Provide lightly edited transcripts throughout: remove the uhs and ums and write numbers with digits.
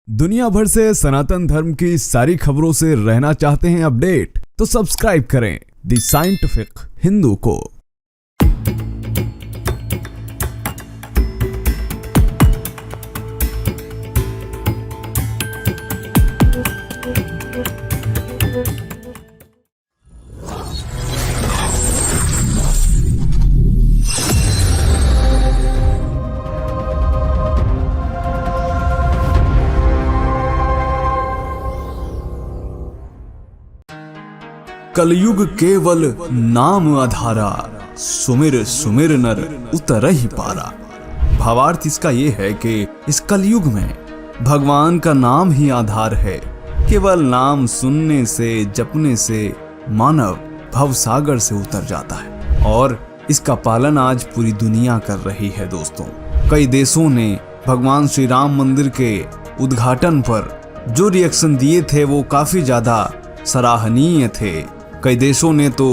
दुनिया भर से सनातन धर्म की सारी खबरों से रहना चाहते हैं अपडेट, तो सब्सक्राइब करें द साइंटिफिक हिंदू को। कलयुग केवल नाम आधारा, सुमिर सुमिर नर उतरहि पारा। भावार्थ इसका ये है कि इस कलयुग में भगवान का नाम ही आधार है। केवल नाम सुनने से जपने से मानव भवसागर से उतर जाता है और इसका पालन आज पूरी दुनिया कर रही है। दोस्तों, कई देशों ने भगवान श्री राम मंदिर के उद्घाटन पर जो रिएक्शन दिए थे वो काफी ज्यादा सराहनीय थे। कई देशों ने तो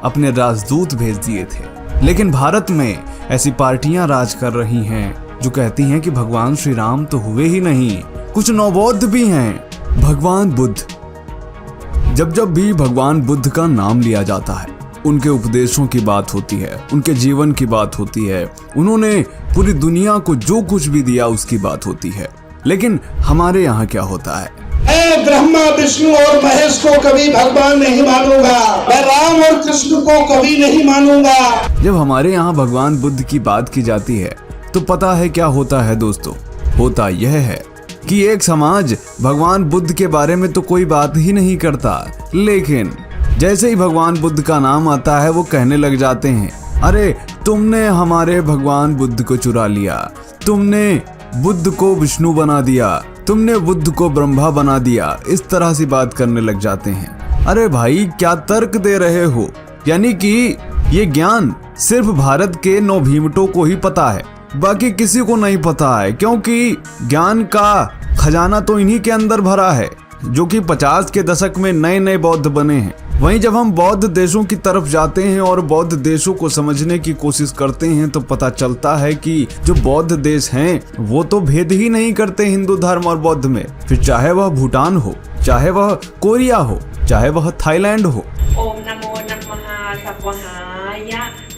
अपने राजदूत भेज दिए थे, लेकिन भारत में ऐसी पार्टियां राज कर रही हैं जो कहती हैं कि भगवान श्री राम तो हुए ही नहीं, कुछ नवबौद्ध भी हैं। भगवान बुद्ध। जब भी भगवान बुद्ध का नाम लिया जाता है, उनके उपदेशों की बात होती है, उनके जीवन की बात होती है, उन्होंने पूरी दुनिया को जो कुछ भी दिया उसकी बात होती है। लेकिन हमारे यहाँ क्या होता है? मैं ब्रह्मा विष्णु और महेश को कभी भगवान नहीं मानूंगा, मैं राम और कृष्ण को कभी नहीं मानूंगा। जब हमारे यहाँ भगवान बुद्ध की बात की जाती है तो पता है क्या होता है दोस्तों? होता यह है कि एक समाज भगवान बुद्ध के बारे में तो कोई बात ही नहीं करता, लेकिन जैसे ही भगवान बुद्ध का नाम आता है वो कहने लग जाते हैं, अरे तुमने हमारे भगवान बुद्ध को चुरा लिया, तुमने बुद्ध को विष्णु बना दिया, तुमने बुद्ध को ब्रह्मा बना दिया। इस तरह से बात करने लग जाते हैं। अरे भाई, क्या तर्क दे रहे हो? यानी कि ये ज्ञान सिर्फ भारत के 9 भीमटों को ही पता है, बाकी किसी को नहीं पता है, क्योंकि ज्ञान का खजाना तो इन्हीं के अंदर भरा है जो कि 50 के दशक में नए नए बौद्ध बने हैं। वहीं जब हम बौद्ध देशों की तरफ जाते हैं और बौद्ध देशों को समझने की कोशिश करते हैं तो पता चलता है कि जो बौद्ध देश हैं वो तो भेद ही नहीं करते हिंदू धर्म और बौद्ध में। फिर चाहे वह भूटान हो, चाहे वह कोरिया हो, चाहे वह थाईलैंड हो। ओम नमो नमः सर्वहाय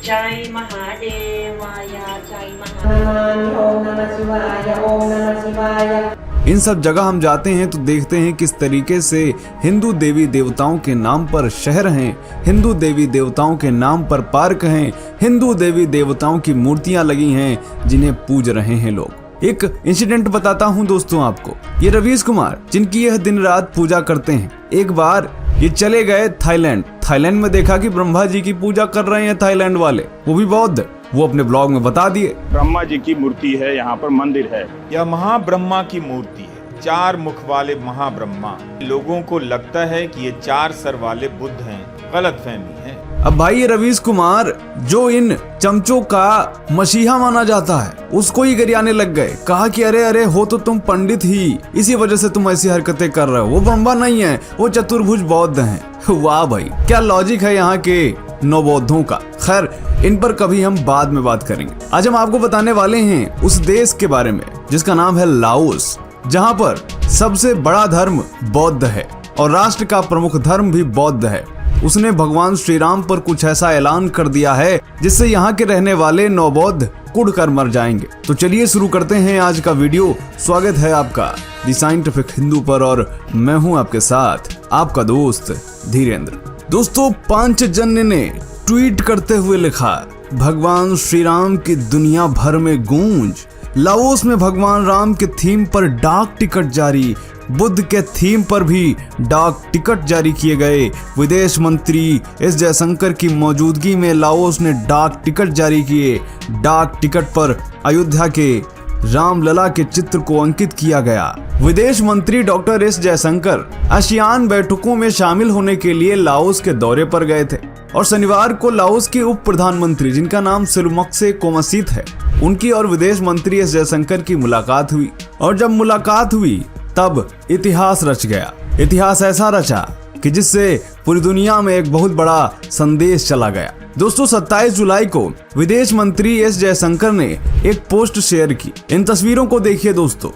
जय महादेवाय जय महादेवाय ओम नमः शिवाय ओम नमः शिवाय। इन सब जगह हम जाते हैं तो देखते हैं किस तरीके से हिंदू देवी देवताओं के नाम पर शहर हैं, हिंदू देवी देवताओं के नाम पर पार्क हैं, हिंदू देवी देवताओं की मूर्तियां लगी हैं जिन्हें पूज रहे हैं लोग। एक इंसिडेंट बताता हूं दोस्तों आपको। ये रवीश कुमार, जिनकी यह दिन रात पूजा करते हैं, एक बार ये चले गए थाईलैंड में देखा कि ब्रह्मा जी की पूजा कर रहे हैं थाईलैंड वाले, वो भी बौद्ध। वो अपने ब्लॉग में बता दिए, ब्रह्मा जी की मूर्ति है, यहाँ पर मंदिर है। यह महाब्रह्मा की मूर्ति है, 4 मुख वाले महाब्रह्मा। लोगों को लगता है कि ये 4 सर वाले बुद्ध हैं, गलतफहमी है। अब भाई ये रवीश कुमार, जो इन चमचों का मसीहा माना जाता है, उसको ही गरियाने लग गए। कहा कि अरे अरे हो तो तुम पंडित ही, इसी वजह से तुम ऐसी हरकतें कर रहे हो। वो ब्रह्मा नहीं है, वो चतुर्भुज बौद्ध हैं। वाह भाई, क्या लॉजिक है यहाँ के नवबौद्धों का। खैर, इन पर कभी हम बाद में बात करेंगे। आज हम आपको बताने वाले हैं उस देश के बारे में जिसका नाम है लाओस, जहाँ पर सबसे बड़ा धर्म बौद्ध है और राष्ट्र का प्रमुख धर्म भी बौद्ध है। उसने भगवान श्री राम पर कुछ ऐसा ऐलान कर दिया है जिससे यहाँ के रहने वाले नवबौद्ध कुड़ कर मर जाएंगे। तो चलिए शुरू करते हैं आज का वीडियो। स्वागत है आपका द साइंटिफिक हिंदू पर और मैं हूँ आपके साथ आपका दोस्त धीरेन्द्र। दोस्तों, पांचजन्य ने ट्वीट करते हुए लिखा, भगवान श्री राम की दुनिया भर में गूंज। लाओस में भगवान राम के थीम पर डाक टिकट जारी। बुद्ध के थीम पर भी डाक टिकट जारी किए गए। विदेश मंत्री एस जयशंकर की मौजूदगी में लाओस ने डाक टिकट जारी किए। डाक टिकट पर अयोध्या के रामलला के चित्र को अंकित किया गया। विदेश मंत्री डॉक्टर एस जयशंकर आसियान बैठकों में शामिल होने के लिए लाओस के दौरे पर गए थे और शनिवार को लाओस के उप प्रधानमंत्री, जिनका नाम सिलुमक्से कोमसीत है, उनकी और विदेश मंत्री एस जयशंकर की मुलाकात हुई। और जब मुलाकात हुई तब इतिहास रच गया। इतिहास ऐसा रचा कि जिससे पूरी दुनिया में एक बहुत बड़ा संदेश चला गया। दोस्तों 27 जुलाई को विदेश मंत्री एस जयशंकर ने एक पोस्ट शेयर की। इन तस्वीरों को देखिए दोस्तों।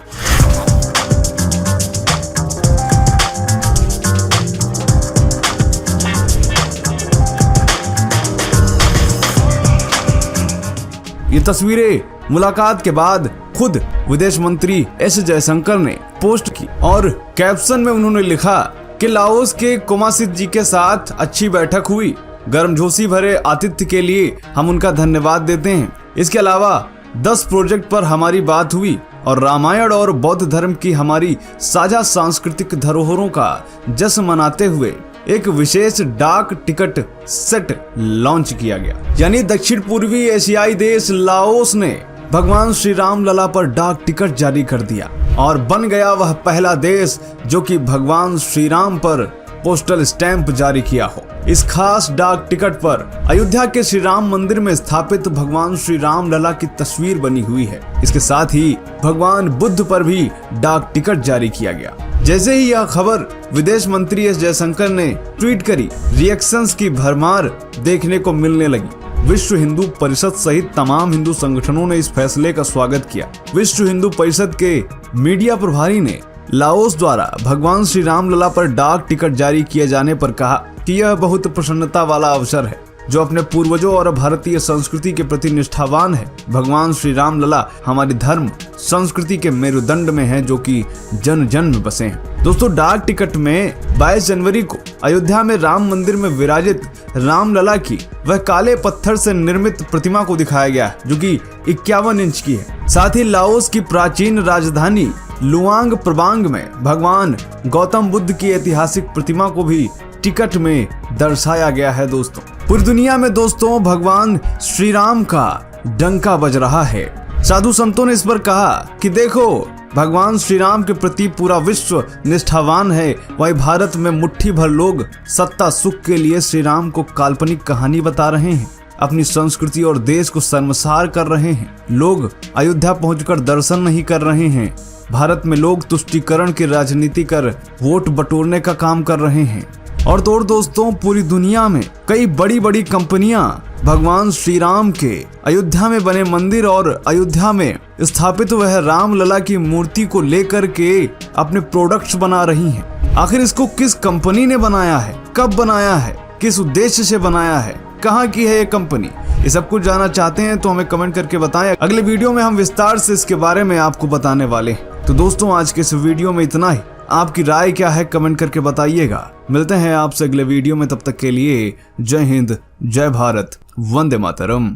ये तस्वीरें मुलाकात के बाद खुद विदेश मंत्री एस जयशंकर ने पोस्ट की और कैप्शन में उन्होंने लिखा कि लाओस के कोमासित जी के साथ अच्छी बैठक हुई। गर्मजोशी भरे आतिथ्य के लिए हम उनका धन्यवाद देते हैं। इसके अलावा 10 प्रोजेक्ट पर हमारी बात हुई और रामायण और बौद्ध धर्म की हमारी साझा सांस्कृतिक धरोहरों का जश्न मनाते हुए एक विशेष डाक टिकट सेट लॉन्च किया गया। यानी दक्षिण पूर्वी एशियाई देश लाओस ने भगवान श्री राम लला पर डाक टिकट जारी कर दिया और बन गया वह पहला देश जो कि भगवान श्री राम पर पोस्टल स्टैंप जारी किया हो। इस खास डाक टिकट पर अयोध्या के श्री राम मंदिर में स्थापित भगवान श्री राम लला की तस्वीर बनी हुई है। इसके साथ ही भगवान बुद्ध पर भी डाक टिकट जारी किया गया। जैसे ही यह खबर विदेश मंत्री एस जयशंकर ने ट्वीट करी, रिएक्शंस की भरमार देखने को मिलने लगी। विश्व हिंदू परिषद सहित तमाम हिंदू संगठनों ने इस फैसले का स्वागत किया। विश्व हिंदू परिषद के मीडिया प्रभारी ने लाओस द्वारा भगवान श्री राम लला पर डाक टिकट जारी किए जाने पर कहा कि यह बहुत प्रसन्नता वाला अवसर है जो अपने पूर्वजों और भारतीय संस्कृति के प्रति निष्ठावान है। भगवान श्री राम लला हमारी धर्म संस्कृति के मेरुदंड में है जो कि जन जन में बसे हैं। दोस्तों, डाक टिकट में 22 जनवरी को अयोध्या में राम मंदिर में विराजित राम लला की वह काले पत्थर से निर्मित प्रतिमा को दिखाया गया जो कि 51 इंच की है। साथ ही लाओस की प्राचीन राजधानी लुआंग प्रबांग में भगवान गौतम बुद्ध की ऐतिहासिक प्रतिमा को भी टिकट में दर्शाया गया है। दोस्तों, पूरी दुनिया में दोस्तों भगवान श्री राम का डंका बज रहा है। साधु संतों ने इस पर कहा कि देखो, भगवान श्री राम के प्रति पूरा विश्व निष्ठावान है। वही भारत में मुट्ठी भर लोग सत्ता सुख के लिए श्री राम को काल्पनिक कहानी बता रहे हैं, अपनी संस्कृति और देश को शर्मसार कर रहे हैं। लोग अयोध्या पहुंचकर दर्शन नहीं कर रहे हैं। भारत में लोग तुष्टीकरण की राजनीति कर वोट बटोरने का काम कर रहे हैं। और तो दोस्तों, पूरी दुनिया में कई बड़ी बड़ी कंपनियां भगवान श्री राम के अयोध्या में बने मंदिर और अयोध्या में स्थापित वह राम लला की मूर्ति को लेकर के अपने प्रोडक्ट्स बना रही हैं। आखिर इसको किस कंपनी ने बनाया है, कब बनाया है, किस उद्देश्य से बनाया है, कहाँ की है ये कंपनी? ये सब कुछ जानना चाहते हैं तो हमें कमेंट करके बताएं। अगले वीडियो में हम विस्तार से इसके बारे में आपको बताने वाले हैं। तो दोस्तों, आज के इस वीडियो में इतना ही। आपकी राय क्या है कमेंट करके बताइएगा। मिलते हैं आपसे अगले वीडियो में, तब तक के लिए जय हिंद, जय भारत, वंदे मातरम।